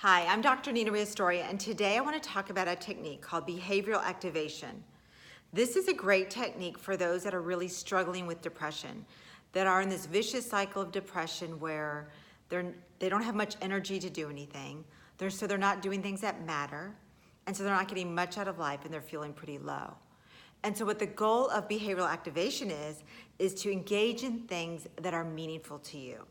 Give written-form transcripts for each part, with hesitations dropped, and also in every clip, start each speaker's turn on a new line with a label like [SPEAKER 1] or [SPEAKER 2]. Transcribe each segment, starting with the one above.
[SPEAKER 1] Hi, I'm Dr. Nina Rios-Doria, and today I want to talk about a technique called behavioral activation. This is a great technique for those that are really struggling with depression, that are in this vicious cycle of depression where they don't have much energy to do anything, so they're not doing things that matter, and so they're not getting much out of life and they're feeling pretty low. And so what the goal of behavioral activation is to engage in things that are meaningful to you.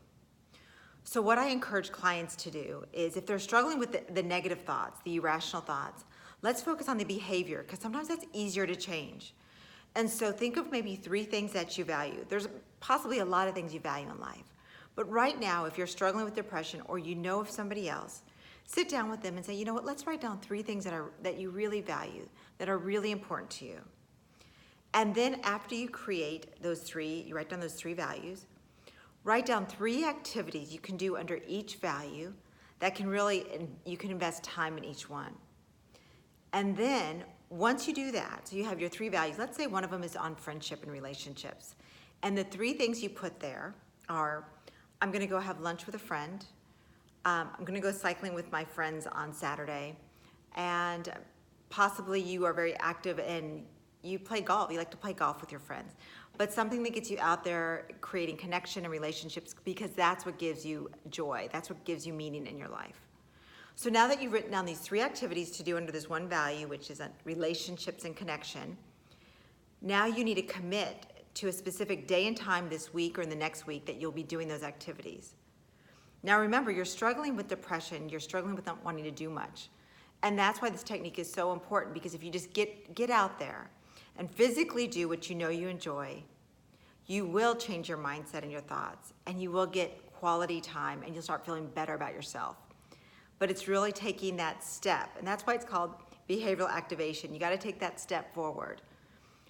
[SPEAKER 1] So what I encourage clients to do is if they're struggling with the negative thoughts, the irrational thoughts, let's focus on the behavior because sometimes that's easier to change. And so think of maybe 3 things that you value. There's possibly a lot of things you value in life. But right now, if you're struggling with depression or you know of somebody else, sit down with them and say, you know what, let's write down 3 things that you really value, that are really important to you. And then after you create those 3, you write down those 3 values, write down 3 activities you can do under each value that can you can invest time in each one. And then once you do that, so you have your 3 values, let's say one of them is on friendship and relationships. And the 3 things you put there are, I'm gonna go have lunch with a friend, I'm gonna go cycling with my friends on Saturday, and possibly you are very active and you play golf, you like to play golf with your friends. But something that gets you out there creating connection and relationships because that's what gives you joy. That's what gives you meaning in your life. So now that you've written down these 3 activities to do under this one value, which is relationships and connection, now you need to commit to a specific day and time this week or in the next week that you'll be doing those activities. Now remember, you're struggling with depression, you're struggling with not wanting to do much. And that's why this technique is so important because if you just get out there and physically do what you know you enjoy, you will change your mindset and your thoughts, and you will get quality time, and you'll start feeling better about yourself. But it's really taking that step, and that's why it's called behavioral activation. You gotta take that step forward.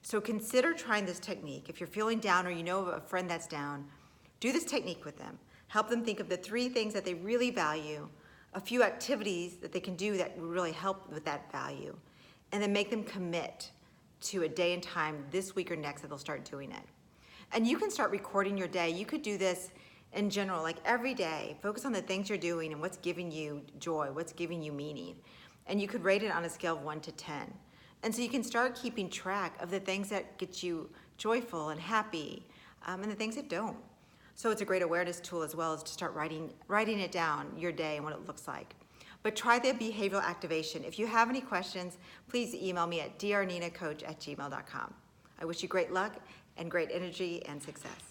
[SPEAKER 1] So consider trying this technique. If you're feeling down or you know of a friend that's down, do this technique with them. Help them think of the 3 things that they really value, a few activities that they can do that will really help with that value, and then make them commit to a day and time this week or next that they'll start doing it. And you can start recording your day. You could do this in general, like every day. Focus on the things you're doing and what's giving you joy, what's giving you meaning. And you could rate it on a scale of 1 to 10. And so you can start keeping track of the things that get you joyful and happy and the things that don't. So it's a great awareness tool as well as to start writing it down, your day and what it looks like. But try the behavioral activation. If you have any questions, please email me at drninacoach@gmail.com. I wish you great luck and great energy and success.